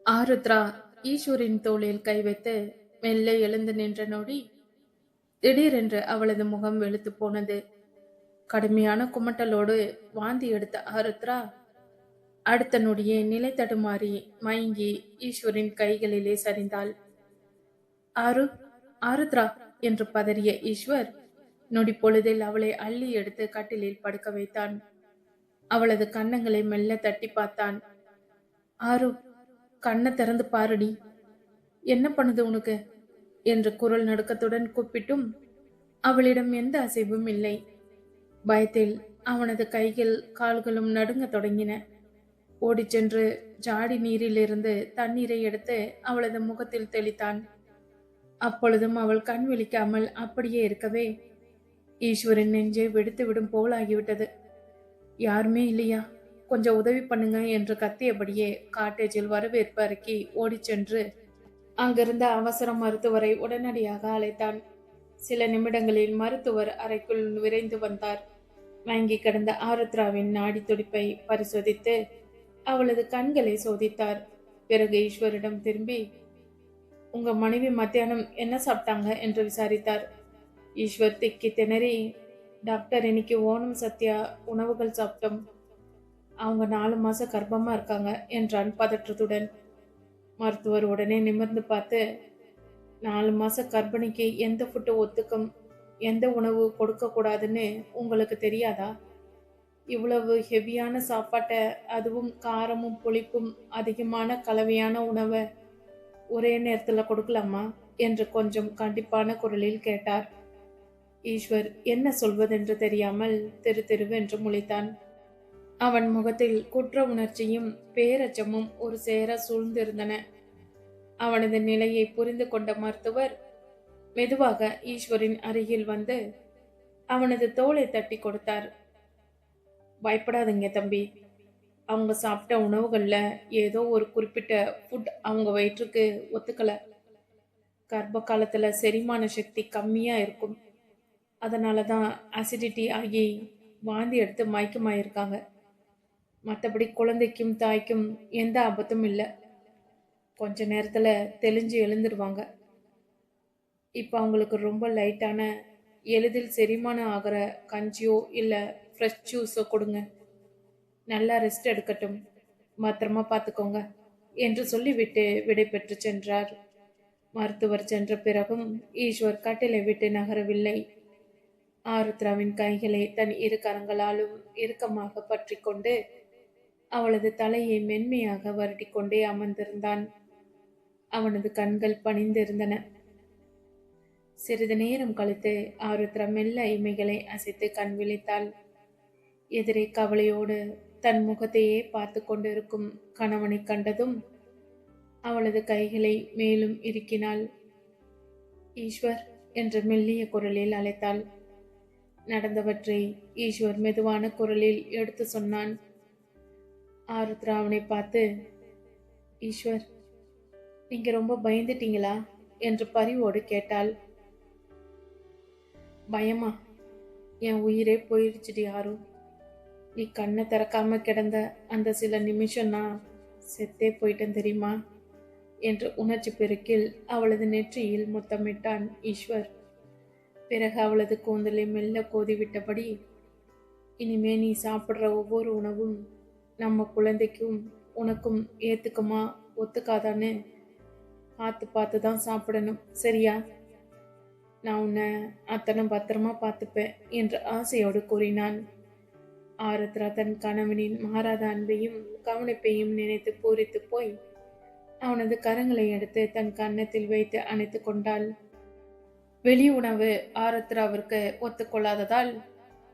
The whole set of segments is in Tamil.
ஆருத்ரா ஈஸ்வரின் தோளில் கை வைத்து மெல்ல எழுந்து நின்ற நொடி திடீரென்று அவளது முகம் வெளுத்து போனது. கடுமையான குமட்டலோடு வாந்தி எடுத்த ஆருத்ரா அடுத்த நொடியே நிலை தடுமாறி மயங்கி ஈஸ்வரின் கைகளிலே சரிந்தாள். ஆரு, ஆருத்ரா என்று பதறிய ஈஸ்வர் நொடி பொழுதில் அவளை அள்ளி எடுத்து கட்டிலில் படுக்க வைத்தான். அவளது கன்னங்களை மெல்ல தட்டி பார்த்தான். ஆரு, கண்ணை திறந்து பாருடி, என்ன பண்ணுது உனக்கு என்று குரல் நடுக்கத்துடன் கூப்பிட்டும் அவளிடம் எந்த அசைவும் இல்லை. பயத்தில் அவனது கைகள் கால்களும் நடுங்க தொடங்கின. ஓடிச் சென்று ஜாடி நீரிலிருந்து தண்ணீரை எடுத்து அவளது முகத்தில் தெளித்தான். அப்பொழுதும் அவள் கண் விழிக்காமல் அப்படியே இருக்கவே ஈஸ்வரின் நெஞ்சை வெடித்து விடும் போலாகிவிட்டது. யாருமே இல்லையா, கொஞ்சம் உதவி பண்ணுங்க என்று கத்தியபடியே காட்டேஜில் வரவேற்பு அறைக்கு ஓடிச் சென்று அங்கிருந்த அவசர மருத்துவரை உடனடியாக அழைத்தான். சில நிமிடங்களில் மருத்துவர் அறைக்குள் விரைந்து வந்தார். வாங்கி கிடந்த ஆருத்ராவின் நாடி துடிப்பை பரிசோதித்து அவளது கண்களை சோதித்தார். பிறகு ஈஸ்வரிடம் திரும்பி, உங்க மனைவி மத்தியானம் என்ன சாப்பிட்டாங்க என்று விசாரித்தார். ஈஸ்வர் திக்கி திணறி, டாக்டர், இன்னைக்கு ஓணம் சத்யா உணவுகள் சாப்பிட்டோம். அவங்க 4 மாசம் கர்ப்பமா இருக்காங்க என்றான் பதற்றத்துடன். மருத்துவர் உடனே நிமிர்ந்து பார்த்து, 4 மாச கர்ப்பிணிக்கு எந்த ஃபுட்டு ஒத்துக்கும், எந்த உணவு கொடுக்க கூடாதுன்னு உங்களுக்கு தெரியாதா? இவ்வளவு ஹெவியான சாப்பாட்டை, அதுவும் காரமும் புளிப்பும் அதிகமான கலவையான உணவை ஒரே நேரத்துல கொடுக்கலாமா என்று கொஞ்சம் கண்டிப்பான குரலில் கேட்டார். ஈஸ்வர் என்ன சொல்வதென்று தெரியாமல் திரு திருவென்று முழித்தான். அவன் முகத்தில் குற்ற உணர்ச்சியும் பேரச்சமும் ஒரு சேர சூழ்ந்திருந்தன. அவனது நிலையை புரிந்து கொண்ட மருத்துவர் மெதுவாக ஈஸ்வரின் அருகில் வந்து அவனது தோளை தட்டி கொடுத்தார். பயப்படாதீங்க தம்பி, அவங்க சாப்பிட்ட உணவுகள்ல ஏதோ ஒரு குறிப்பிட்ட ஃபுட் அவங்க வயிற்றுக்கு ஒத்துக்கல. கர்ப்ப காலத்துல செரிமான சக்தி கம்மியா இருக்கும். அதனாலதான் அசிடிட்டி ஆகி வாந்தி எடுத்து மயக்கமாயிருக்காங்க. மற்றபடி குழந்தைக்கும் தாய்க்கும் எந்த ஆபத்தும் இல்லை. கொஞ்ச நேரத்துல தெளிஞ்சு எழுந்துடுவாங்க. இப்ப அவங்களுக்கு ரொம்ப லைட்டான, எளிதில் செரிமானம் ஆகிற கஞ்சியோ இல்ல ஃப்ரெஷ் ஜூஸோ கொடுங்க. நல்லா ரெஸ்ட் எடுக்கட்டும், பத்திரமா பார்த்துக்கோங்க என்று சொல்லிவிட்டு விடை பெற்று சென்றார். மருத்துவர் சென்ற பிறகும் ஈஸ்வர் கட்டிலை விட்டு நகரவில்லை. ஆருத்ராவின் கைகளை தன் இரு கரங்களாலும் இறுக்கமாக பற்றி கொண்டு அவளது தலையை மென்மையாக வருடி கொண்டே அமர்ந்திருந்தான். அவனது கண்கள் பணிந்திருந்தன. சிறிது நேரம் கழித்து ஆருத்ரா மெல்ல இமைகளை அசைத்து கண் விழித்தாள். எதிரே கவலையோடு தன் முகத்தையே பார்த்து கொண்டிருக்கும் கணவனை கண்டதும் அவளது கைகளை மேலும் இறுக்கினாள். ஈஸ்வர் என்று மெல்லிய குரலில் அழைத்தாள். நடந்தவற்றை ஈஸ்வர் மெதுவான குரலில் எடுத்து சொன்னான். ஆருத்ரா அவனை பார்த்து, ஈஸ்வர், நீங்க ரொம்ப பயந்துட்டீங்களா என்று பரிவோடு கேட்டாள். பயமா? என் உயிரே போயிடுச்சுடி ஆரு. நீ கண்ணை திறக்காம கிடந்த அந்த சில நிமிஷம் நான் செத்தே போயிட்டேன் தெரியுமா என்று உணர்ச்சி பெருக்கில் அவளது நெற்றியில் முத்தமிட்டான் ஈஸ்வர். பிறகு அவளது கூந்தலை மெல்ல கோதிவிட்டபடி, இனிமே நீ சாப்பிட்ற ஒவ்வொரு உணவும் நம்ம குழந்தைக்கும் உனக்கும் ஏத்துக்குமா ஒத்துக்காதான்னு பார்த்து பார்த்து தான் சாப்பிடணும், சரியா? நான் உன்னை அத்தனை பத்திரமா பார்த்துப்பேன் என்று ஆசையோடு கூறினான். ஆருத்ரா தன் கணவனின் மாறாத அன்பையும் கவனிப்பையும் நினைத்து பூரித்து போய் அவனது கரங்களை எடுத்து தன் கன்னத்தில் வைத்து அணைத்து கொண்டாள். வெளி உணவு ஆருத்ராவிற்கு ஒத்துக்கொள்ளாததால்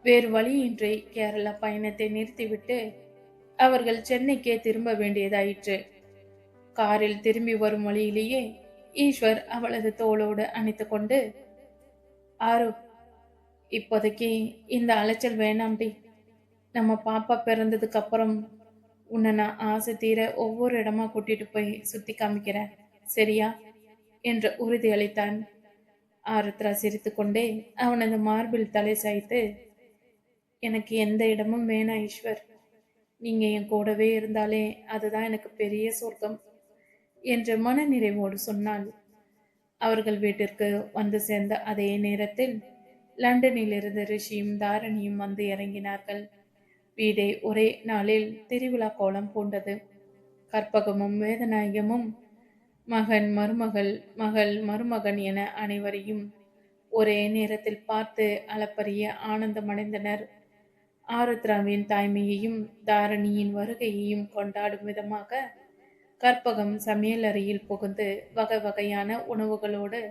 வேறு வழியின்றி கேரளா பயணத்தை நிறுத்திவிட்டு அவர்கள் சென்னைக்கே திரும்ப வேண்டியதாயிற்று. காரில் திரும்பி வரும் வழியிலேயே ஈஸ்வர் அவளது தோளோடு அணைத்து கொண்டு, ஆரு, இப்போதைக்கு இந்த அலைச்சல் வேணாம்டி. நம்ம பாப்பா பிறந்ததுக்கு அப்புறம் உன்னை நான் ஆசை தீர ஒவ்வொரு இடமா கூட்டிட்டு போய் சுத்தி காமிக்கிறேன், சரியா என்று உறுதியளித்தான். ஆருத்ரா சிரித்து கொண்டே அவனது மார்பில் தலை சாய்த்து, எனக்கு எந்த இடமும் வேணாம் ஈஸ்வர், நீங்க என் கூடவே இருந்தாலே அதுதான் எனக்கு பெரிய சொர்க்கம். என்று மனநிறைவோடு சொன்னாள். அவர்கள் வீட்டிற்கு வந்து சேர்ந்த அதே நேரத்தில் லண்டனில் இருந்து ரிஷியும் தாரணியும் வந்து இறங்கினார்கள். வீடே ஒரே நாளில் திருவிழா கோலம் பூண்டது. கற்பகமும் வேதநாயகமும் மகன் மருமகள் மகள் மருமகன் என அனைவரையும் ஒரே நேரத்தில் பார்த்து அளப்பரிய ஆனந்தமடைந்தனர். ஆருத்ராவின் தாய்மையையும் தாரணியின் வருகையையும் கொண்டாடும் விதமாக கற்பகம் சமையலறையில் புகுந்து வகை வகையான உணவுகளோடு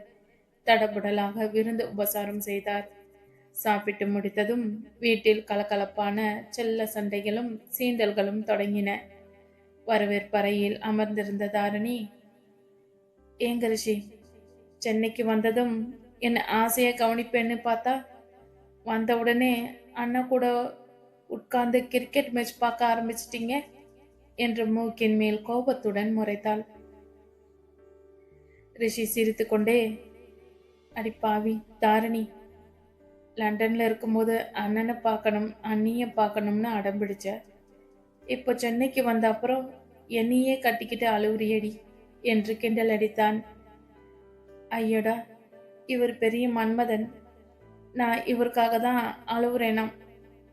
தடபுடலாக விருந்து உபசாரம் செய்தார். சாப்பிட்டு முடித்ததும் வீட்டில் கலகலப்பான செல்ல சண்டைகளும் சீண்டல்களும் தொடங்கின. வரவேற்பறையில் அமர்ந்திருந்த தாரணி, ஏங்க ரிஷி, சென்னைக்கு வந்ததும் என்ன ஆசையா கவனிப்பேன்னு பார்த்தா வந்த உடனே அண்ணா கூட உட்கார்ந்து கிரிக்கெட் மேட்ச் பார்க்க ஆரம்பிச்சிட்டீங்க என்று மூக்கின் மேல் கோபத்துடன் முறைத்தாள். ரிஷி சிரித்து கொண்டே, அடிப்பாவி தாரணி, லண்டன்ல இருக்கும்போது அண்ணனை பார்க்கணும் அண்ணிய பார்க்கணும்னு அடம்பிடிச்ச. இப்போ சென்னைக்கு வந்த அப்புறம் என்னையே கட்டிக்கிட்டு அழுவுறியடி என்று கிண்டல் அடித்தான். ஐயோடா, இவர் பெரிய மன்மதன், நான் இவருக்காக தான் அழுவுறேனாம்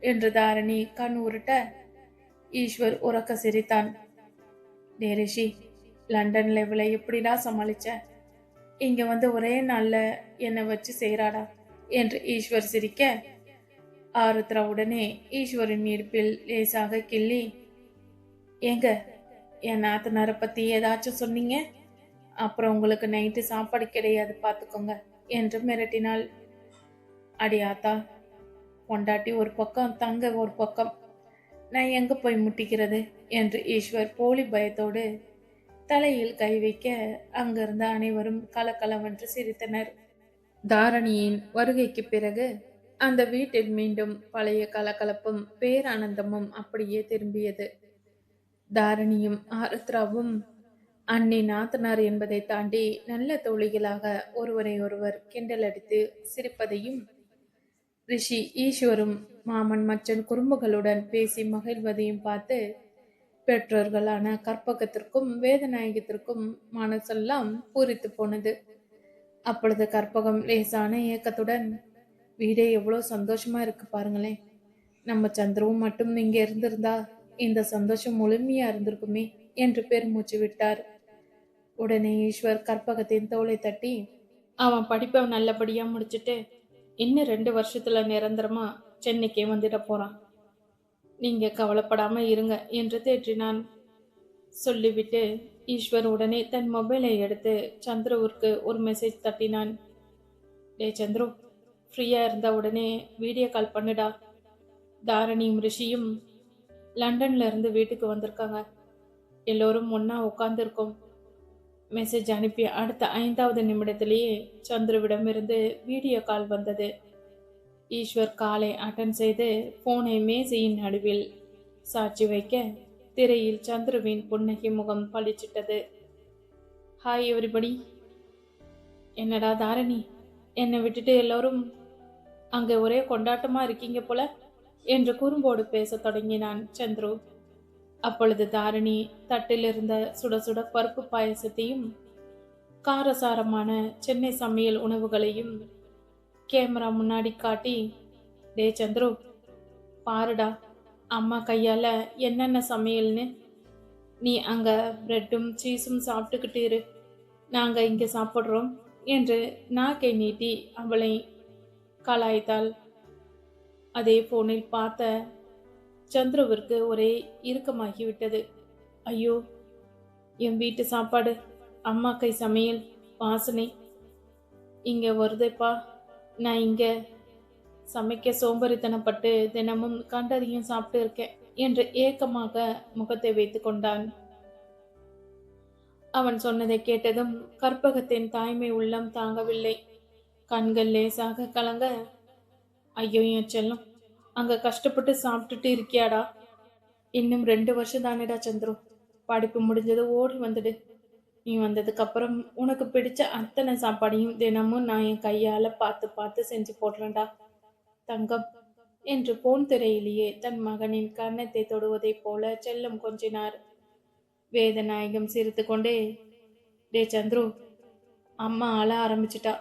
என்று தாரணி கண் உருட்ட ஈஸ்வர் உறக்க சிரித்தான். டே ரிஷி, லண்டன்ல இவளை எப்படிடா சமாளிச்ச? இங்க வந்து ஒரே நாள்ல என்னை வச்சு செய்றாடா என்று ஈஸ்வர் சிரிக்க, ஆருத்ரா உடனே ஈஸ்வரின் இடுப்பில் லேசாக கிள்ளி, ஏங்க, என் நாத்தனாரை பத்தி ஏதாச்சும் சொன்னீங்க, அப்புறம் உங்களுக்கு நைட்டு சாப்பாடு கிடையாது பார்த்துக்கோங்க என்று மிரட்டினாள். அடி ஆத்தா, பொண்டாட்டி ஒரு பக்கம் தங்க ஒரு பக்கம், நான் எங்க போய் முட்டிக்கிறது என்று ஈஸ்வர் போலி பயத்தோடு தலையில் கை வைக்க அங்கிருந்த அனைவரும் கலகலவென்று சிரித்தனர். தாரணியின் வருகைக்கு பிறகு அந்த வீட்டில் மீண்டும் பழைய கலகலப்பும் பேரானந்தமும் அப்படியே திரும்பியது. தாரணியும் ஆருத்ராவும் அண்ணி நாத்தனார் என்பதை தாண்டி நல்ல தோழிகளாக ஒருவரை ஒருவர் கிண்டலடித்து சிரிப்பதையும், ரிஷி ஈஸ்வரும் மாமன் மச்சன் குறும்புகளுடன் பேசி மகிழ்வதையும் பார்த்து பெற்றோர்களான கற்பகத்திற்கும் வேதநாயகத்திற்கும் மனசெல்லாம் பூரித்து போனது. அப்பொழுது கற்பகம் லேசான ஏக்கத்துடன், வீடே எவ்வளோ சந்தோஷமா இருக்கு பாருங்களேன், நம்ம சந்திரவும் மட்டும் இங்க இருந்திருந்தா இந்த சந்தோஷம் முழுமையா இருந்திருக்குமே என்று பெருமூச்சு விட்டார். உடனே ஈஸ்வர் கற்பகத்தின் தோளை தட்டி, அவன் படிப்பை நல்லபடியா முடிச்சுட்டு இன்னும் 2 வருஷத்துல நிரந்தரமா சென்னைக்கே வந்துட போறான், நீங்க கவலைப்படாம இருங்க என்று தேற்றினான். சொல்லிவிட்டு ஈஸ்வர் உடனே தன் மொபைலை எடுத்து சந்துருவிற்கு ஒரு மெசேஜ் தட்டினான். டே சந்துரு, ஃப்ரீயா இருந்தா உடனே வீடியோ கால் பண்ணுடா, தாரணியும் ரிஷியும் லண்டன்ல இருந்து வீட்டுக்கு வந்திருக்காங்க, எல்லோரும் ஒன்னா உட்கார்ந்துருக்கோம். மெசேஜ் அனுப்பி அடுத்த 5வது நிமிடத்திலேயே சந்துருவிடமிருந்து வீடியோ கால் வந்தது. ஈஸ்வர் காலை அட்டன் செய்து போனை மேசையின் நடுவில் சாட்சி வைக்க திரையில் சந்துருவின் புன்னகை முகம் பளிச்சிட்டது. Hi everybody. என்னடா தாரணி, என்னை விட்டுட்டு எல்லோரும் அங்கே ஒரே கொண்டாட்டமா இருக்கீங்க போல என்று குறும்போடு பேசத் தொடங்கினான் சந்துரு. அப்பொழுது தாரணி தட்டில் இருந்த சுட சுட பருப்பு பாயசத்தையும் காரசாரமான சென்னை சமையல் உணவுகளையும் கேமரா முன்னாடி காட்டி, டே சந்துரு, பாருடா அம்மா கையால என்னென்ன சமையல்னு, நீ அங்க பிரெட்டும் சீஸும் சாப்பிட்டுக்கிட்டு இரு, நாங்க இங்க சாப்பிட்றோம் என்று நாக்கை நீட்டி அவளை கலாய்த்தாள். அதே போனில் பார்த்த சந்துருவிற்கு ஒரே இறுக்கமாகிவிட்டது. ஐயோ, என் வீட்டு சாப்பாடு, அம்மா கை சமையல் வாசனை இங்க வருதேப்பா, நான் இங்க சமைக்க சோம்பேறித்தனப்பட்டு தினமும் கண்டதையும் சாப்பிட்டு இருக்கேன் என்று ஏக்கமாக முகத்தை வைத்து கொண்டான். அவன் சொன்னதை கேட்டதும் கற்பகத்தின் தாய்மை உள்ளம் தாங்கவில்லை. கண்கள் லேசாக கலங்க, ஐயோ என் செல்லம், அங்க கஷ்டப்பட்டு சாப்பிட்டுட்டு இருக்கியாடா, இன்னும் 2 வருஷம் தானேடா சந்துரு, படிப்பு முடிஞ்சது ஓடி வந்துடு, நீ வந்ததுக்கு அப்புறம் உனக்கு பிடிச்ச அத்தனை சாப்பாடையும் தினமும் நான் என் கையால பார்த்து பார்த்து செஞ்சு போடுறேன்டா தங்கம் என்று போன் திரையிலேயே தன் மகனின் கன்னத்தை தொடுவதைப் போல செல்லம் கொஞ்சினார். வேதநாயகம் சிரித்து கொண்டே, டே சந்துரு, அம்மா அழ ஆரம்பிச்சிட்டா.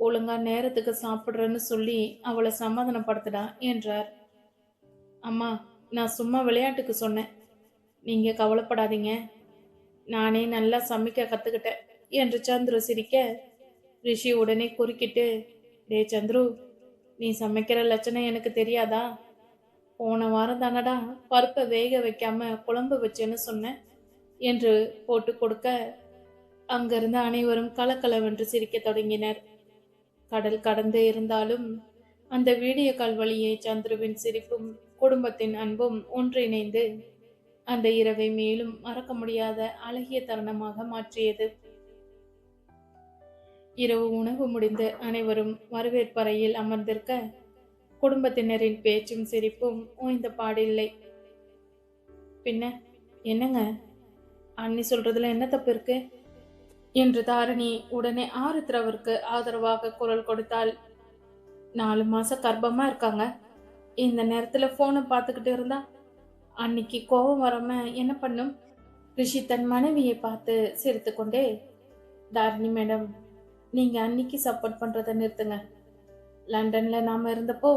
ஒழுங்கா நேரத்துக்கு சாப்பிடுறேன்னு சொல்லி அவளை சமாதானப்படுத்தடா என்றார். அம்மா, நான் சும்மா விளையாட்டுக்கு சொன்னேன். நீங்க கவலைப்படாதீங்க. நானே நல்லா சமைக்க கத்துக்கிட்டேன் என்று சந்துரு சிரிக்க, ரிஷி உடனே குறுக்கிட்டு, டே சந்துரு, நீ சமைக்கிற லட்சணம் எனக்கு தெரியாதா? போன வாரம் தானடா பருப்பை வேக வைக்காம குழம்பு வச்சேன்னு சொன்னேன் என்று போட்டு கொடுக்க, அங்கிருந்த அனைவரும் கலகலவென்று சிரிக்கத் தொடங்கினர். கடல் கடந்து இருந்தாலும் அந்த வீடியோ கால் வழியே சந்துருவின் சிரிப்பும் குடும்பத்தின் அன்பும் ஒன்றிணைந்து அந்த இரவை மேலும் மறக்க முடியாத அழகிய தருணமாக மாற்றியது. இரவு உணவு முடிந்து அனைவரும் வரவேற்பறையில் அமர்ந்திருக்க, குடும்பத்தினரின் பேச்சும் சிரிப்பும் ஓய்ந்த பாடில்லை. பின்ன என்னங்க, அண்ணி சொல்றதுல என்ன தப்பு இருக்கு என்று தாரணி உடனே ஆருத்ராவிற்கு ஆதரவாக குரல் கொடுத்தாள். 4 மாசம் கர்ப்பமா இருக்காங்க. இந்த நேரத்துல போனை பார்த்துக்கிட்டு இருந்தா அன்னைக்கு கோபம் வராம என்ன பண்ணும்? ரிஷி தன் மனைவியை பார்த்து சிரித்து கொண்டே, தாரணி மேடம், நீங்க அன்னைக்கு சப்போர்ட் பண்றதை நிறுத்துங்க. லண்டன்ல நாம இருந்தப்போ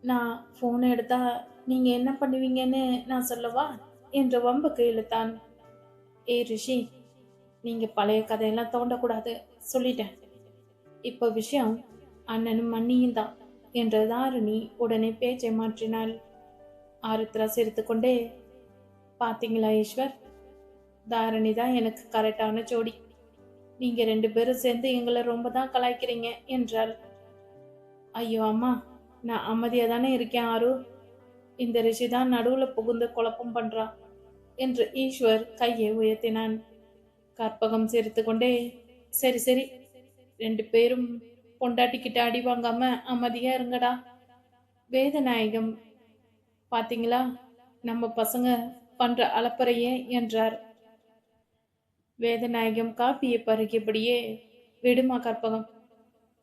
நான் போனை எடுத்தா நீங்க என்ன பண்ணுவீங்கன்னு நான் சொல்லவா என்று வம்புக்கு இழுத்தான். ஏ ரிஷி, நீங்க பழைய கதையெல்லாம் தோண்டக்கூடாது, சொல்லிட்டேன். இப்ப விஷயம் அண்ணனும் அண்ணியும் தான் என்ற தாரணி உடனே பேச்சை மாற்றினாள். ஆருத்ரா சிரித்துக்கொண்டே, பாத்தீங்களா ஈஸ்வர், தாரணி தான் எனக்கு கரெக்டான ஜோடி. நீங்க 2 பேரும் சேர்ந்து எங்களை ரொம்ப தான் கலாய்க்கிறீங்க என்றாள். ஐயோ அம்மா, நான் அமைதியா தானே இருக்கேன் ஆரு. இந்த ரிஷி தான் நடுவுல புகுந்து குழப்பம் பண்றான் என்று ஈஸ்வர் கையை உயர்த்தினான். கற்பகம் சிரித்துக்கொண்டே, சரி சரி, 2 பேரும் பொண்டாட்டிக்கிட்ட அடி வாங்காம அமைதியா இருங்கடா. வேதநாயகம், பாத்தீங்களா நம்ம பசங்க பண்ற அலப்பறையே என்றார். வேதநாயகம் காப்பியை பருகியபடியே, விடுமா கற்பகம்,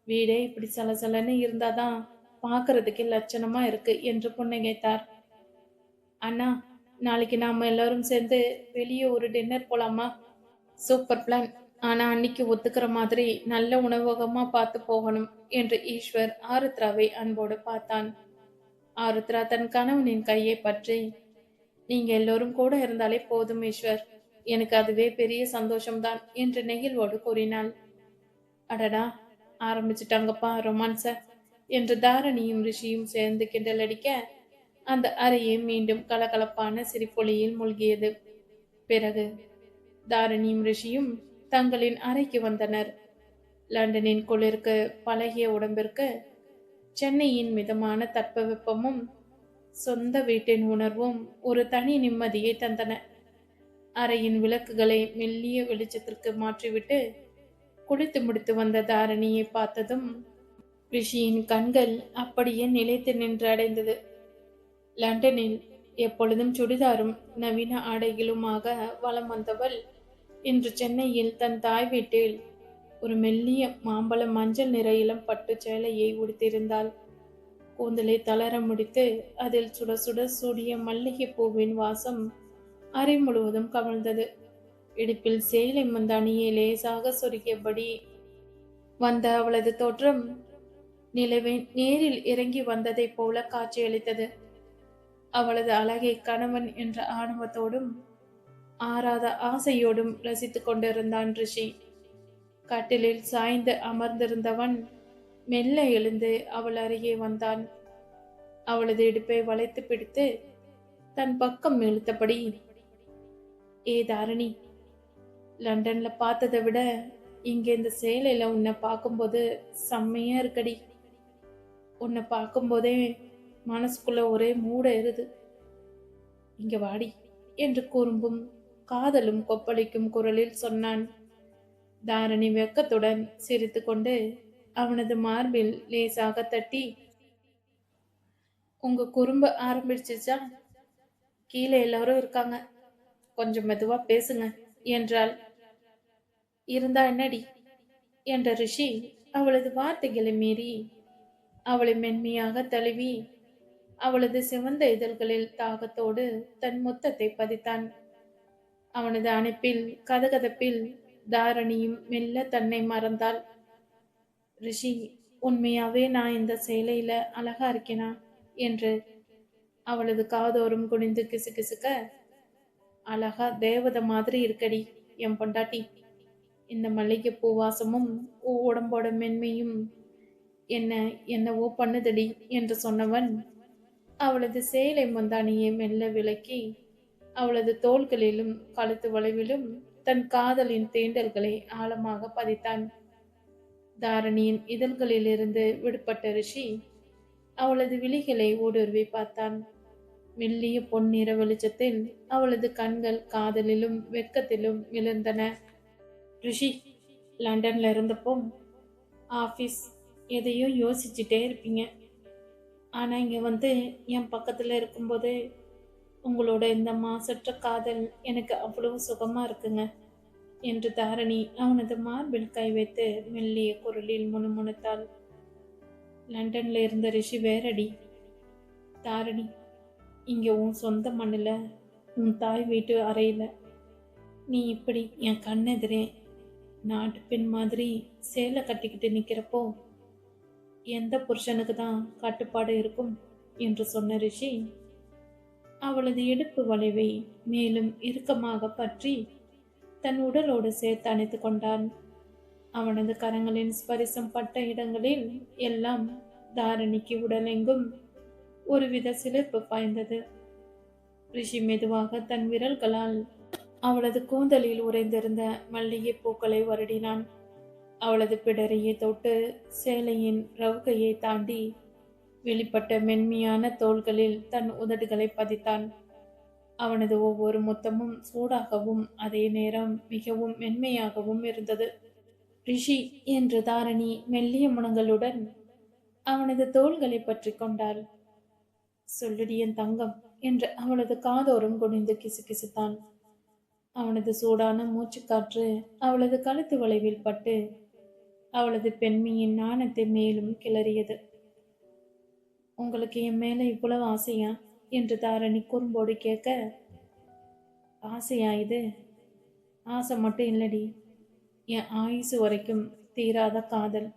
வீடே இப்படி சலசலன்னு இருந்தாதான் பாக்குறதுக்கு லட்சணமா இருக்கு என்று புன்னகைத்தார். அண்ணா, நாளைக்கு நாம எல்லாரும் சேர்ந்து வெளியே ஒரு டின்னர் போலாமா? Super plan. ஆனா அன்னைக்கு ஒத்துக்கிற மாதிரி நல்ல உணவகமா பார்த்து போகணும் என்று ஈஸ்வர் ஆருத்ராவை அன்போடு பார்த்தான். ஆருத்ரா தன் கணவனின் கையை பற்றி, நீங்க எல்லோரும் கூட இருந்தாலே போதும் ஈஸ்வர், எனக்கு அதுவே பெரிய சந்தோஷம்தான் என்று நெகிழ்வோடு கூறினாள். அடடா, ஆரம்பிச்சுட்டாங்கப்பா ரொமான்ஸ என்று தாரணியும் ரிஷியும் சேர்ந்து கிண்டல் அடிக்க, அந்த அறையை மீண்டும் கலகலப்பான சிரிப்பொலியில் மூழ்கியது. பிறகு தாரணியும் ரிஷியும் தங்களின் அறைக்கு வந்தனர். லண்டனின் குளிருக்கு பழகிய உடம்பிற்கு சென்னையின் மிதமான தட்பவெப்பமும் சொந்த வீட்டின் உணர்வும் ஒரு தனி நிம்மதியை தந்தன. அறையின் விளக்குகளை மெல்லிய வெளிச்சத்திற்கு மாற்றிவிட்டு குளித்து முடித்து வந்த தாரணியை பார்த்ததும் ரிஷியின் கண்கள் அப்படியே நிலைத்து நின்று அடைந்தது. லண்டனில் எப்பொழுதும் சுடிதாரும் நவீன ஆடைகளுமாக வலம் வந்தவள் இன்று சென்னையில் தன் தாய் வீட்டில் ஒரு மெல்லிய மாம்பழ மஞ்சள் நிற இளம் பட்டு சேலையை உடுத்திருந்தாள். கூந்தலை தளர முடித்து அதில் சுட சுட சூடிய மல்லிகை பூவின் வாசம் அறை முழுவதும் கவிழ்ந்தது. இடுப்பில் சேலை முந்தானியை லேசாக சொருகியபடி வந்த அவளது தோற்றம் நிலவை நேரில் இறங்கி வந்ததை போல காட்சியளித்தது. அவளது அழகை கணவன் என்ற ஆணவத்தோடும் ஆறாத ஆசையோடும் ரசித்துக் கொண்டிருந்தான் ரிஷி. கட்டிலில் சாய்ந்து அமர்ந்திருந்தவன் மெல்ல எழுந்து அவள் அருகே வந்தான். அவளது இடுப்பை வளைத்து பிடித்து தன் பக்கம் இழுத்தபடி, ஏ தாரணி, லண்டன்ல பார்த்ததை விட இங்க இந்த சேலையில உன்னை பார்க்கும்போது செம்மையா இருக்கடி. உன்னை பார்க்கும்போதே மனசுக்குள்ள ஒரே மூட ஏறுது. இங்க வாடி என்று கூறும்பும் காதலும் கொப்பளிக்கும் குரலில் சொன்னான். தாரணி வெக்கத்துடன் சிரித்து கொண்டு அவனது மார்பில் லேசாக தட்டி, உங்க குறும்பு ஆரம்பிச்சிச்சா? கீழே எல்லாரும் இருக்காங்க, கொஞ்சம் மெதுவா பேசுங்க என்றாள். இருந்தா என்னடி என்ற ரிஷி அவளது வார்த்தைகளை மீறி அவளை மென்மையாக தழுவி அவளது சிவந்த இதழ்களில் தாகத்தோடு தன் முத்தத்தை பதித்தான். அவனது அணைப்பில் கதகதப்பில் தாரணியும் மெல்ல தன்னை மறந்தாள். ரிஷி, உண்மையாவே நான் இந்த சேலையில அழகா இருக்கேனா என்று அவளது காதோறும் குனிந்து கிசுகிசுக்க, அழகா தேவதை மாதிரி இருக்கடி என் பொண்டாட்டி. இந்த மல்லிகைப்பூ வாசமும் உடம்போட மென்மையும் என்ன என்னவோ பண்ணுதடி என்று சொன்னவன் அவளது சேலை முந்தானியை மெல்ல விலக்கி அவளது தோள்களிலும் கழுத்து வளைவிலும் தன் காதலின் தீண்டல்களை ஆழமாக பதித்தான். தாரணியின் இதழ்களிலிருந்து விடுபட்ட ரிஷி அவளது விழிகளை ஊடுருவி பார்த்தான். மெல்லிய பொன்னிற வெளிச்சத்தில் அவளது கண்கள் காதலிலும் வெட்கத்திலும் மிளர்ந்தன. ரிஷி, லண்டன்ல இருந்தப்போ ஆபீஸ் எதையோ யோசிச்சுட்டே இருப்பீங்க. ஆனா இங்க வந்து என் பக்கத்துல இருக்கும்போது உங்களோட இந்த மாசற்ற காதல் எனக்கு அவ்வளவு சுகமா இருக்குங்க என்று தாரணி அவனது மார்பில் கை வைத்து மெல்லிய குரலில் முணுமுணுத்தாள். லண்டன்ல இருந்த ரிஷி வேறடி. தாரணி, இங்க உன் சொந்த மண்ணுல உன் தாய் வீட்டு அறையில நீ இப்படி என் கண்ணெதிரே நாட்டு பெண் மாதிரி சேலை கட்டிக்கிட்டு நிக்கிறப்போ எந்த புருஷனுக்கு தான் கட்டுப்பாடு இருக்கும் என்று சொன்ன ரிஷி அவளது இடுப்பு வளைவை மேலும் இறுக்கமாக பற்றி தன் உடலோடு சேர்த்து அணைத்து கொண்டான். அவனது கரங்களின் ஸ்பரிசம் பட்ட இடங்களில் எல்லாம் தாரணிக்கு உடலெங்கும் ஒருவித சிலிர்ப்பு பாய்ந்தது. ரிஷி மெதுவாக தன் விரல்களால் அவளது கூந்தலில் உறைந்திருந்த மல்லிகை பூக்களை வருடினான். அவளது பிடரியை தொட்டு சேலையின் ரவுகையை தாண்டி வெளிப்பட்ட மென்மையான தோள்களில் தன் உதடுகளை பதித்தான். அவனது ஒவ்வொரு முத்தமும் சூடாகவும் அதே நேரம் மிகவும் மென்மையாகவும் இருந்தது. ரிஷி என்று தாரணி மெல்லிய முனங்களுடன் அவனது தோள்களை பற்றி கொண்டாள். சொல்லுடி என் தங்கம் என்று அவளது காதோறும் குனிந்து கிசுகிசுத்தான். அவனது சூடான மூச்சுக்காற்று அவளது கழுத்து வளைவில் பட்டு அவளது பெண்மையின் நாணத்தை மேலும் கிளறியது. உங்களுக்கு என் மேல இவ்வளவு ஆசையா என்று தாரணி குறும்போடு கேட்க, ஆசையா இது? ஆசை மட்டும் இல்லடி, என் ஆயுசு வரைக்கும் தீராத காதல்.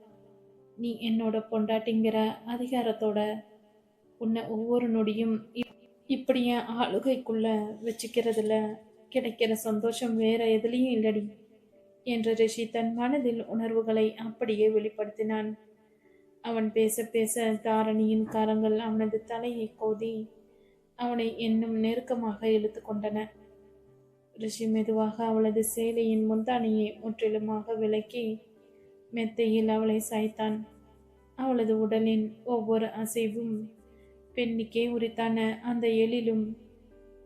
நீ என்னோட பொண்டாட்டிங்கிற அதிகாரத்தோட உன்னை ஒவ்வொரு நொடியும் இப்படி என் ஆளுகைக்குள்ள வச்சுக்கிறதுல கிடைக்கிற சந்தோஷம் வேற எதுலேயும் இல்லடி என்று ரிஷி தன் மனதில் உணர்வுகளை அப்படியே வெளிப்படுத்தினான். அவன் பேச பேச தாரணியின் கரங்கள் அவனது தலையை கோதி அவனை இன்னும் நெருக்கமாக இழுத்து கொண்டன. ரிஷி மெதுவாக அவளது சேலையின் முந்தானியை முற்றிலுமாக விலக்கி மெத்தையில் அவளை சாய்த்தான். அவளது உடலின் ஒவ்வொரு அசைவும் பெண்ணுக்கே உரித்தான அந்த எழிலும்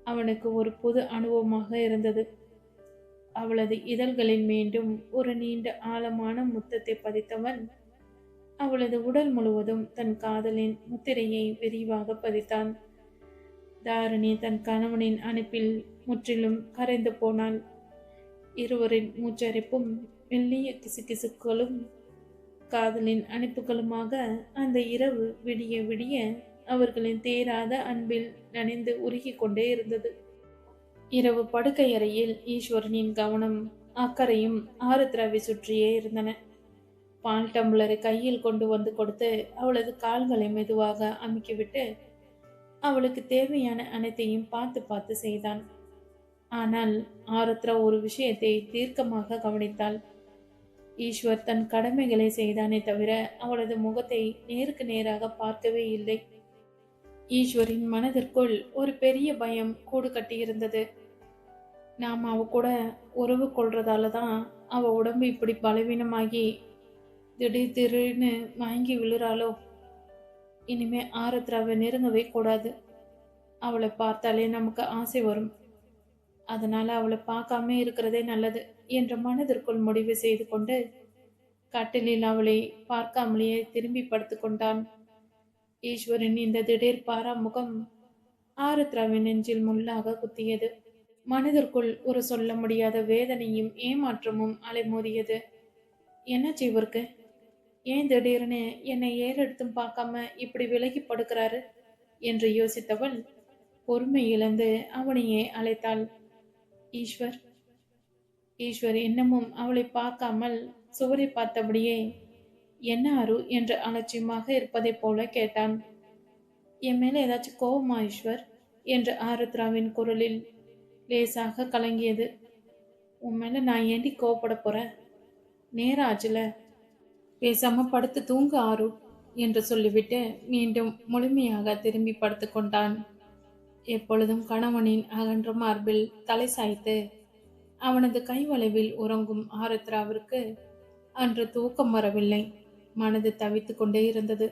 அவனுக்கு ஒரு புது அனுபவமாக இருந்தது. அவளது இதழ்களில் மீண்டும் ஒரு நீண்ட ஆழமான முத்தத்தை பதித்தவன் அவளது உடல் முழுவதும் தன் காதலின் முத்திரையை விரிவாக பதித்தான். தாரணி தன் கணவனின் அணைப்பில் முற்றிலும் கரைந்து போனாள். இருவரின் மூச்சரிப்பும் மெல்லிய கிசுகிசுக்களும் காதலின் அணைப்புகளுமாக அந்த இரவு விடிய விடிய அவர்களின் தேராத அன்பில் நனைந்து உருகி கொண்டே இருந்தது. இரவு படுக்கையறையில் ஈஸ்வரனின் கவனம் அக்கறையும் ஆருத்ராவை சுற்றியே இருந்தன. பால் டம்ளரை கையில் கொண்டு வந்து கொடுத்து அவளது கால்களை மெதுவாக அமுக்கிவிட்டு அவளுக்கு தேவையான அனைத்தையும் பார்த்து பார்த்து செய்தான். ஆனால் ஆருத்ரா ஒரு விஷயத்தை தீர்க்கமாக கவனித்தாள். ஈஸ்வர் தன் கடமைகளை செய்தானே தவிர அவளது முகத்தை நேருக்கு நேராக பார்க்கவே இல்லை. ஈஸ்வரின் மனதிற்குள் ஒரு பெரிய பயம் கூடு கட்டியிருந்தது. நாம் அவ கூட உறவு கொள்றதால தான் அவ உடம்பு இப்படி பலவீனமாகி திடீர்னு வாங்கி விழுறாளோ. இனிமே ஆருத்ராவை நெருங்கவே கூடாது. அவளை பார்த்தாலே நமக்கு ஆசை வரும். அதனால அவளை பார்க்காம இருக்கிறதே நல்லது என்ற மனதிற்குள் முடிவு செய்து கொண்டு கட்டிலில் அவளை பார்க்காமலேயே திரும்பி படுத்து கொண்டான். ஈஸ்வரின் இந்த திடீர் பாராமுகம் ஆருத்ராவின் நெஞ்சில் முள்ளாக குத்தியது. மனதிற்குள் ஒரு சொல்ல முடியாத வேதனையும் ஏமாற்றமும் அலைமோதியது. என்னாச்சு இவருக்கு? ஏன் திடீர்னு என்னை ஏறெடுத்தும் பார்க்காம இப்படி விலகி படுக்கிறாரு என்று யோசித்தவள் பொறுமை இழந்து அவனையே அழைத்தாள். ஈஸ்வர் ஈஸ்வர் இன்னமும் அவளை பார்க்காமல் சுவரை பார்த்தபடியே, என்ன ஆரு என்று அலட்சியமாக இருப்பதைப் போல கேட்டான். என் மேல ஏதாச்சும் கோவமா ஈஸ்வர் என்று ஆருத்ராவின் குரலில் லேசாக கலங்கியது. உன் மேல நான் ஏண்டி கோவப்பட போறேன்? நேரம் ஆச்சுல, பேசாம படுத்து தூங்கு ஆரு என்று சொல்லிவிட்டு மீண்டும் முழுமையாக திரும்பி படுத்து கொண்டான். எப்பொழுதும் கணவனின் அகன்ற மார்பில் தலை சாய்த்து அவனது கைவளைவில் உறங்கும் ஆருத்ராவிற்கு அன்று தூக்கம் வரவில்லை. மனது தவித்து கொண்டே இருந்தது.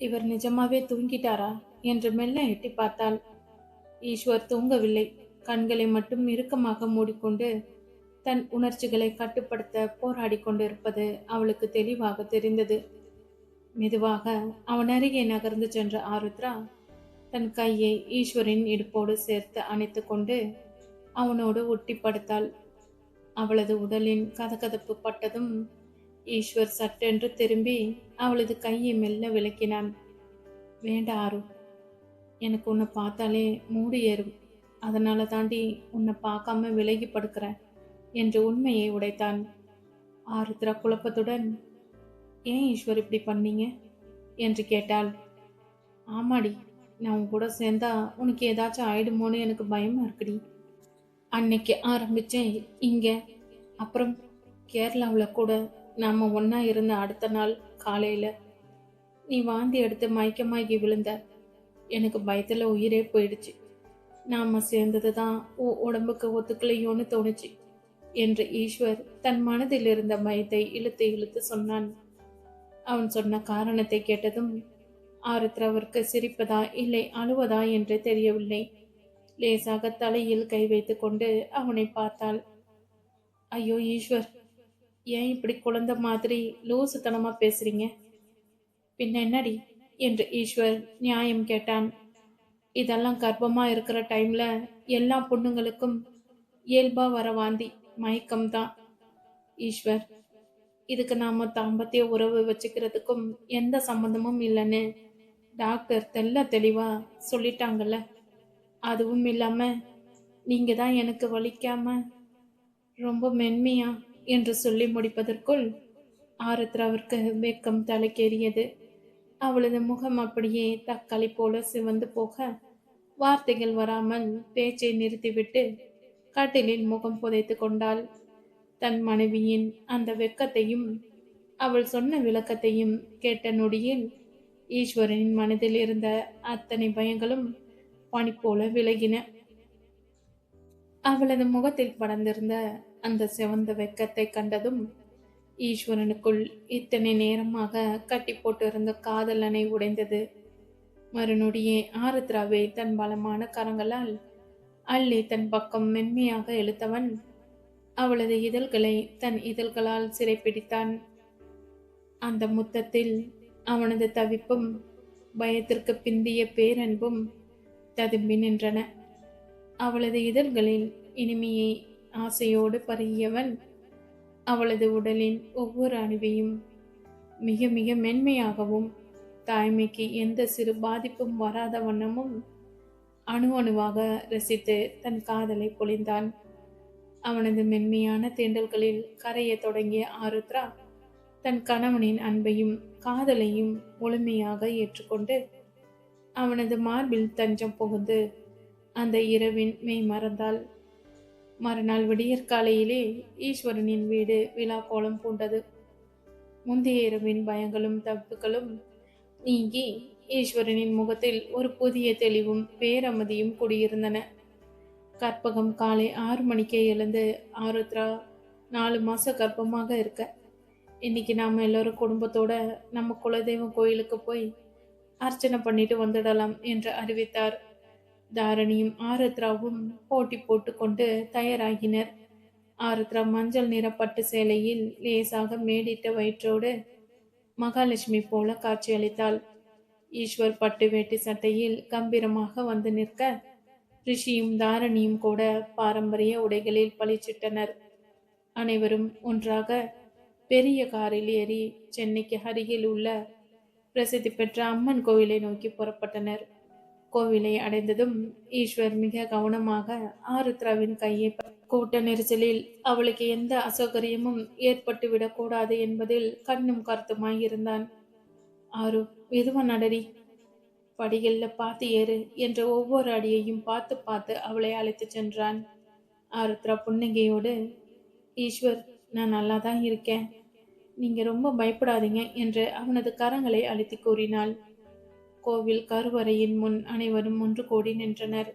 இவர் நிஜமாவே தூங்கிட்டாரா என்று மெல்ல எட்டி பார்த்தாள். ஈஸ்வர் தூங்கவில்லை. கண்களை மட்டும் இறுக்கமாக மூடிக்கொண்டு தன் உணர்ச்சிகளை கட்டுப்படுத்த போராடி கொண்டிருப்பது அவளுக்கு தெளிவாக தெரிந்தது. மெதுவாக அவன் அருகே நகர்ந்து சென்ற ஆருத்ரா தன் கையை ஈஸ்வரின் இடுப்போடு சேர்த்து அணைத்து கொண்டு அவனோடு ஒட்டி படுத்தாள். அவளது உடலின் கதகதப்பு பட்டதும் ஈஸ்வர் சட்டென்று திரும்பி அவளது கையை மெல்ல விலக்கினான். வேண்டா ஆரு, எனக்கு உன்னை பார்த்தாலே மூடு ஏறும். அதனால தாண்டி உன்னை பார்க்காம விலகி படுக்கிறேன் என்று உண்மையை உடைத்தான். ஆருத்ரா குழப்பத்துடன், ஏன் ஈஸ்வர் இப்படி பண்ணீங்க என்று கேட்டாள். ஆமாடி, நான் உன் கூட சேர்ந்தா உனக்கு ஏதாச்சும் ஆயிடுமோன்னு எனக்கு பயமா இருக்குடி. அன்னைக்கு ஆரம்பிச்சேன் இங்க, அப்புறம் கேரளாவில் கூட நாம ஒன்னா இருந்த அடுத்த நாள் காலையில நீ வாந்தி எடுத்து மயக்கமாகி விழுந்த. எனக்கு பயத்துல உயிரே போயிடுச்சு. நாம சேர்ந்தது தான் உடம்புக்கு ஒத்துக்கலையோன்னு தோணுச்சு என்று ஈஸ்வர் தன் மனதில் இருந்த பயத்தை இழுத்து இழுத்து சொன்னான். அவன் சொன்ன காரணத்தை கேட்டதும் ஆருத்ராவிற்கு சிரிப்பதா இல்லை அழுவதா என்று தெரியவில்லை. லேசாக தலையில் கை வைத்து கொண்டு அவனை பார்த்தாள். ஐயோ ஈஸ்வர், ஏன் இப்படி குழந்தை மாதிரி லூசுத்தனமா பேசுறீங்க? பின்ன என்னடி என்று ஈஸ்வர் நியாயம் கேட்டான். இதெல்லாம் கர்ப்பமா இருக்கிற டைம்ல எல்லா பொண்ணுங்களுக்கும் இயல்பா வர வாந்தி மயக்கம்தான். ஈஸ்வர், இதுக்கு நாம தாம்பத்திய உறவு வச்சுக்கிறதுக்கும் எந்த சம்மந்தமும் இல்லைன்னு டாக்டர் தெளிவா சொல்லிட்டாங்கல்ல. அதுவும் இல்லாம நீங்க தான் எனக்கு வலிக்காம ரொம்ப மென்மையா என்று சொல்லி முடிப்பதற்குள் ஆருத்ராவிற்கு வெக்கம் தலைக்கேறியது. அவளது முகம் அப்படியே தக்காளி போல சிவந்து போக வார்த்தைகள் வராமல் பேச்சை நிறுத்திவிட்டு கட்டிலில் முகம் புதைத்து கொண்டாள். தன் மனைவியின் அந்த வெக்கத்தையும் அவள் சொன்ன விளக்கத்தையும் கேட்ட நொடியில் ஈஸ்வரனின் மனதில் இருந்த அத்தனை பயங்களும் பனி போல விலகின. அவளது முகத்தில் படர்ந்திருந்த அந்த சிவந்த வெக்கத்தை கண்டதும் ஈஸ்வரனுக்குள் இத்தனை நேரமாக கட்டி போட்டிருந்த காதல் அணை உடைந்தது. மறுநொடியே ஆருத்ராவை தன் பலமான கரங்களால் அள்ளி தன் பக்கம் மென்மையாக இழுத்தவன் அவளது இதழ்களை தன் இதழ்களால் சிறைப்பிடித்தான். அந்த முத்தத்தில் அவனது தவிப்பும் பயத்திற்கு பிந்திய பேரன்பும் ததும்பி நின்றன. அவளது இதழ்களில் இனிமையை ஆசையோடு பருகியவன் அவளது உடலின் ஒவ்வொரு அணுவையும் மிக மிக மென்மையாகவும் தாய்மைக்கு எந்த சிறு பாதிப்பும் வராத வண்ணமும் அணு அணுவாக ரசித்து தன் காதலை பொழிந்தான். அவனது மென்மையான தீண்டல்களில் கரைய தொடங்கிய ஆருத்ரா தன் கணவனின் அன்பையும் காதலையும் முழுமையாக ஏற்றுக்கொண்டு அவனது மார்பில் தஞ்சம் புகுந்து அந்த இரவின் மெய் மறந்தாள். மறுநாள் விடியற்காலையிலே ஈஸ்வரனின் வீடு விழா கோலம் பூண்டது. முந்தைய இரவின் பயங்களும் தப்புகளும் நீங்கி ஈஸ்வரனின் முகத்தில் ஒரு புதிய தெளிவும் பேரமதியும் குடியிருந்தன. கற்பகம் காலை 6 மணிக்கே எழுந்து, ஆருத்ரா 4 மாச கர்ப்பமாக இருக்க, இன்னைக்கு நாம எல்லாரும் குடும்பத்தோட நம்ம குலதெய்வம் கோயிலுக்கு போய் அர்ச்சனை பண்ணிட்டு வந்துடலாம் என்று அறிவித்தார். தாரணியும் ஆருத்ராவும் போட்டி போட்டு கொண்டு தயாராகினர். ஆருத்ரா மஞ்சள் நிற பட்டு சேலையில் லேசாக மேடிட்ட வயிற்றோடு மகாலட்சுமி போல காட்சியளித்தாள். ஈஸ்வர் பட்டு வேட்டி சட்டையில் கம்பீரமாக வந்து நிற்க, ரிஷியும் தாரணியும் கூட பாரம்பரிய உடைகளில் பளிச்சிட்டனர். அனைவரும் ஒன்றாக பெரிய காரில் ஏறி சென்னைக்கு அருகில் உள்ள பிரசித்தி பெற்ற அம்மன் கோயிலை நோக்கி புறப்பட்டனர். கோவிலை அடைந்ததும் ஈஸ்வர் மிக கவனமாக ஆருத்ராவின் கையை கூட்ட நெரிசலில் அவளுக்கு எந்த அசௌகரியமும் ஏற்பட்டுவிடக் கூடாது என்பதில் கண்ணும் கருத்துமாயிருந்தான். ஆரு, மெதுவா நடடி, படிகள்ல பார்த்து ஏறு என்ற ஒவ்வொரு அடியையும் பார்த்து பார்த்து அவளை அழைத்துச் சென்றான். ஆருத்ரா புன்னகையோடு, ஈஸ்வர், நான் நல்லா தான் இருக்கேன், நீங்க ரொம்ப பயப்படாதீங்க என்று அவனது கரங்களை அழுத்தி கூறினாள். கோவில் கருவறையின் முன் அனைவரும் ஒன்று கூடி நின்றனர்.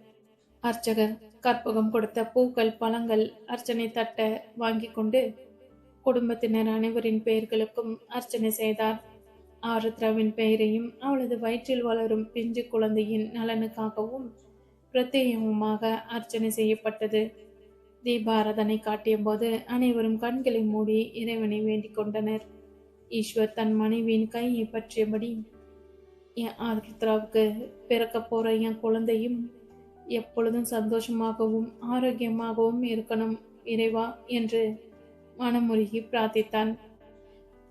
அர்ச்சகர் கற்பகம் கொடுத்த பூக்கள் பழங்கள் அர்ச்சனை தட்ட வாங்கி கொண்டு குடும்பத்தினர் அனைவரின் பெயர்களுக்கும் அர்ச்சனை செய்தார். ஆருத்ராவின் பெயரையும் அவளது வயிற்றில் வளரும் பிஞ்சு குழந்தையின் நலனுக்காகவும் பிரத்யேகமாக அர்ச்சனை செய்யப்பட்டது. தீபாராதனை காட்டிய போது அனைவரும் கண்களை மூடி இறைவனை வேண்டிக் கொண்டனர். ஈஸ்வர் தன் மனைவியின் கையை பற்றியபடி, என் ஆருத்ராவுக்கு பிறக்க போற என் குழந்தையும் எப்பொழுதும் சந்தோஷமாகவும் ஆரோக்கியமாகவும் இருக்கணும் இறைவா என்று மனமுருகி பிரார்த்தித்தான்.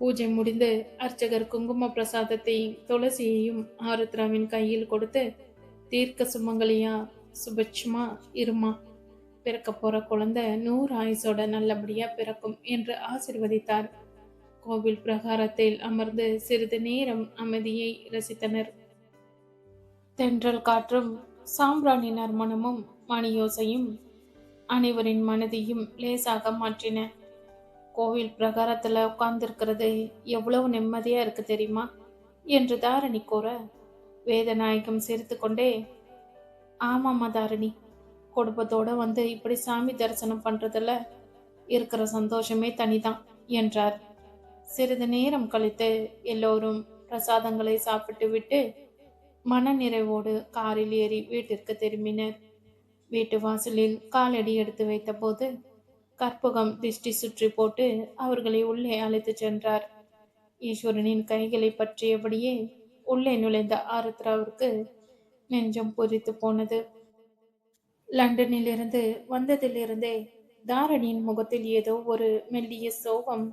பூஜை முடிந்து அர்ச்சகர் குங்கும பிரசாதத்தை துளசியையும் ஆருத்ராவின் கையில் கொடுத்து, தீர்க்க சுமங்கலியா, சுபட்சமா இருமா, பிறக்க போற குழந்தை 100 ஆயுசோட நல்லபடியா பிறக்கும் என்று ஆசிர்வதித்தார். கோவில் பிரகாரத்தில் அமர்ந்து சிறிது நேரம் அமைதியை ரசித்தனர். தென்றல் காற்றும் சாம்பிராணி நறுமணமும் மணியோசையும் அனைவரின் மனதையும் லேசாக மாற்றின. கோவில் பிரகாரத்துல உட்கார்ந்திருக்கிறது எவ்வளவு நிம்மதியா இருக்கு தெரியுமா என்று தாரணி கூற, வேதநாயகம் சிரித்து கொண்டே, ஆமாமா தாரணி, குடும்பத்தோட வந்து இப்படி சாமி தரிசனம் பண்றதுல இருக்கிற சந்தோஷமே தனிதான் என்றார். சிறிது நேரம் கழித்து எல்லோரும் பிரசாதங்களை சாப்பிட்டு விட்டு மன நிறைவோடு காரில் ஏறி வீட்டிற்கு திரும்பினர். வீட்டு வாசலில் காலடி எடுத்து வைத்த போது கற்பகம் திஷ்டி சுற்றி போட்டு அவர்களை உள்ளே அழைத்து சென்றார். ஈஸ்வரனின் கைகளை பற்றியபடியே உள்ளே நுழைந்த ஆருத்ராவிற்கு நெஞ்சம் பொறித்து போனது. லண்டனிலிருந்து வந்ததிலிருந்தே தாரணியின் முகத்தில் ஏதோ ஒரு மெல்லிய சோகம்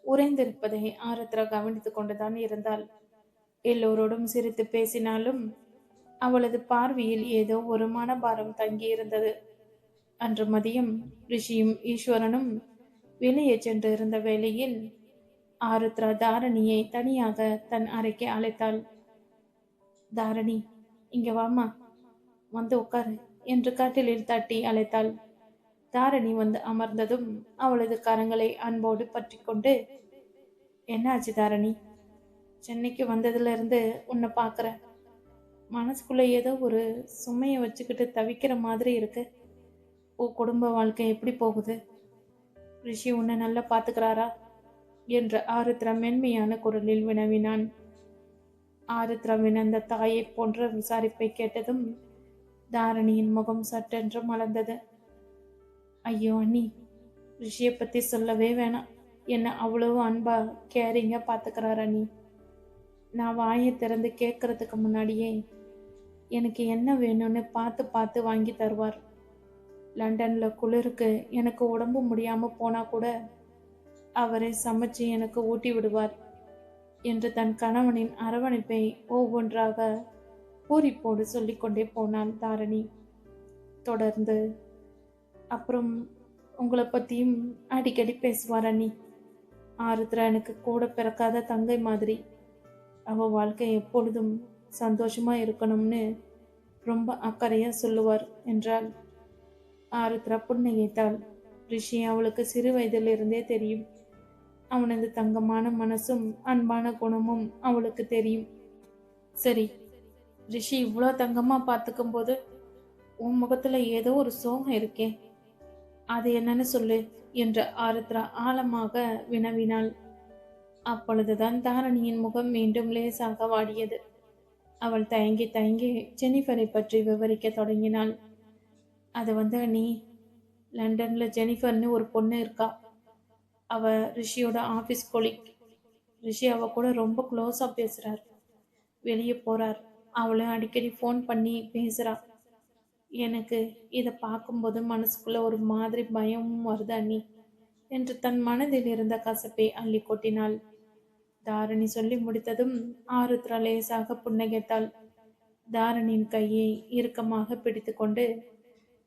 உறைந்திருப்பதை ஆருத்ரா கவனித்துக் கொண்டுதான் இருந்தாள். எல்லோரோடும் சிரித்து பேசினாலும் அவளது பார்வையில் ஏதோ ஒரு மனபாரம் தங்கியிருந்தது. அன்று மதியம் ரிஷியும் ஈஸ்வரனும் வெளியே சென்று இருந்த வேளையில் ஆருத்ரா தாரணியை தனியாக தன் அறைக்கு அழைத்தாள். தாரணி, இங்க வாமா, வந்து உட்காரு என்று கட்டிலில் தட்டி அழைத்தாள். தாரணி வந்து அமர்ந்ததும் அவளது கரங்களை அன்போடு பற்றி கொண்டு, என்னாச்சு தாரணி, சென்னைக்கு வந்ததுல இருந்து உன்னை பார்க்குற, மனசுக்குள்ள ஏதோ ஒரு சுமையை வச்சுக்கிட்டு தவிக்கிற மாதிரி இருக்கு. உன் குடும்ப வாழ்க்கை எப்படி போகுது? ரிஷி உன்னை நல்லா பார்த்துக்கிறாரா என்று ஆருத்ரா மென்மையான குரலில் வினவினான். ஆருத்ராவின் அந்த தாயை போன்ற விசாரிப்பை கேட்டதும் தாரணியின் முகம் சட்டென்று மலர்ந்தது. ஐயோ அண்ணி, ரிஷியை பத்தி சொல்லவே வேணாம், என்ன அவ்வளவு அன்பா கேரிங்கா பார்த்துக்கிறார் அண்ணி. நான் வாயை திறந்து கேட்கறதுக்கு முன்னாடியே எனக்கு என்ன வேணும்னு பார்த்து பார்த்து வாங்கி தருவார். லண்டன்ல குளிருக்கு எனக்கு உடம்பு முடியாம போனா கூட அவரை சமைச்சு எனக்கு ஊட்டி விடுவார் என்று தன் கணவனின் அரவணைப்பை ஒவ்வொன்றாக பூரிப்போடு சொல்லிக்கொண்டே போனாள் தாரணி. தொடர்ந்து, அப்புறம் உங்களை பத்தியும் அடிக்கடி பேசுவார் அண்ணி. ஆருத்ரா எனக்கு கூட பிறக்காத தங்கை மாதிரி, அவ வாழ்க்கை எப்பொழுதும் சந்தோஷமா இருக்கணும்னு ரொம்ப அக்கறையா சொல்லுவார் என்றாள். ஆருத்ரா புன்னகைத்தாள். ரிஷி அவளுக்கு சிறு வயதிலிருந்தே தெரியும். அவனது தங்கமான மனசும் அன்பான குணமும் அவளுக்கு தெரியும். சரி, ரிஷி இவ்வளோ தங்கமா பார்த்துக்கும் போது உன் முகத்துல ஏதோ ஒரு சோகம் இருக்கே, அது என்னன்னு சொல்லு என்று ஆருத்ரா ஆழமாக வினவினாள். அப்பொழுதுதான் தாரணியின் முகம் மீண்டும் லேசாக வாடியது. அவள் தயங்கி தயங்கி ஜெனிஃபரை பற்றி விவரிக்க தொடங்கினாள். அது வந்து நீ, லண்டன்ல ஜெனிஃபர்னு ஒரு பொண்ணு இருக்கா. அவ ரிஷியோட ஆஃபீஸ் கொலிக். ரிஷி அவ கூட ரொம்ப க்ளோஸா பேசுறார், வெளியே போறார், அவளும் அடிக்கடி ஃபோன் பண்ணி பேசுறா. எனக்கு இதை பார்க்கும்போது மனசுக்குள்ள ஒரு மாதிரி பயமும் வருது அண்ணி என்று தன் மனதில் இருந்த கசப்பை அள்ளி கொட்டினாள். தாரணி சொல்லி முடித்ததும் ஆருத்ரா லேசாக புன்னகைத்தாள். தாரணியின் கையை இறுக்கமாக பிடித்துக்கொண்டு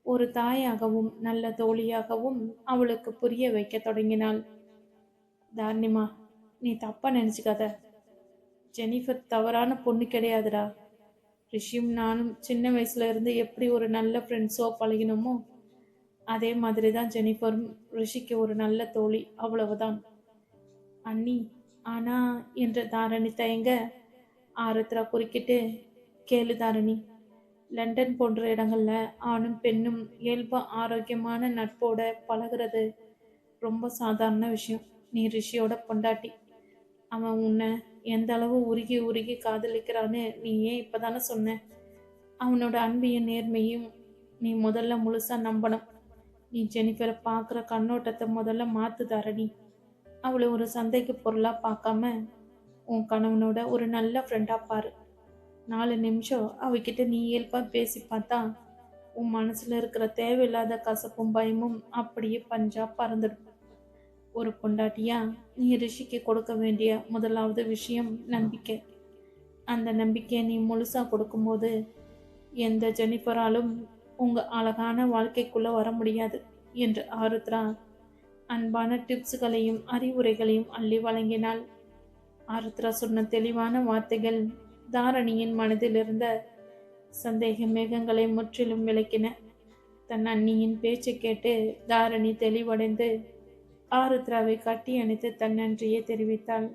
ஒரு தாயாகவும் நல்ல தோழியாகவும் அவளுக்கு புரிய வைக்க தொடங்கினாள். தாரணிமா, நீ தப்பா நினைச்சுக்காத. ஜெனிஃபர் தவறான பொண்ணு கிடையாதுடா. ரிஷியும் நானும் சின்ன வயசுல இருந்து எப்படி ஒரு நல்ல ஃப்ரெண்ட்ஸோ பழகினோமோ அதே மாதிரி தான் ஜெனிஃபரும் ரிஷிக்கு ஒரு நல்ல தோழி, அவ்வளவுதான். அண்ணி, ஆனா என்ற தாரணி தயங்க ஆருத்ரா குறுக்கிட்டு, கேளு தாரணி, லண்டன் போன்ற இடங்கள்ல ஆணும் பெண்ணும் இயல்பா ஆரோக்கியமான நட்போட பழகுறது ரொம்ப சாதாரண விஷயம். நீ ரிஷியோட பொண்டாட்டி. அவன் உன்னை எந்த அளவு உருகி உருகி காதலிக்கிறான்னு நீ ஏன் இப்பதானே சொன்ன. அவனோட அன்பையும் நேர்மையும் நீ முதல்ல முழுசா நம்பணும். நீ ஜெனிஃபரை பார்க்குற கண்ணோட்டத்தை முதல்ல மாத்து தாரணி. அவளை ஒரு சந்தேக பொருளா பார்க்காம உன் கணவனோட ஒரு நல்ல ஃப்ரெண்டா பாரு. 4 நிமிஷம் அவகிட்ட நீ இயல்பா பேசி பார்த்தா உன் மனசுல இருக்கிற தேவையில்லாத கசப்பும் பயமும் அப்படியே பஞ்சா பறந்துடும். ஒரு பொண்டாட்டியா நீ ரிஷிக்கு கொடுக்க வேண்டிய முதலாவது விஷயம் நம்பிக்கை. அந்த நம்பிக்கையை நீ முழுசா கொடுக்கும்போது எந்த ஜெனிஃபராலும் உங்க அழகான வாழ்க்கைக்குள்ள வர முடியாது என்று ஆருத்ரா அன்பான டிப்ஸுகளையும் அறிவுரைகளையும் அள்ளி வழங்கினாள். ஆருத்ரா சொன்ன தெளிவான வார்த்தைகள் தாரணியின் மனதில் இருந்த சந்தேக மேகங்களை முற்றிலும் விளக்கின. தன் அண்ணியின் பேச்சை கேட்டு தாரணி தெளிவடைந்து ஆருத்ராவை கட்டி அணைத்து தன் நன்றியை தெரிவித்தாள்.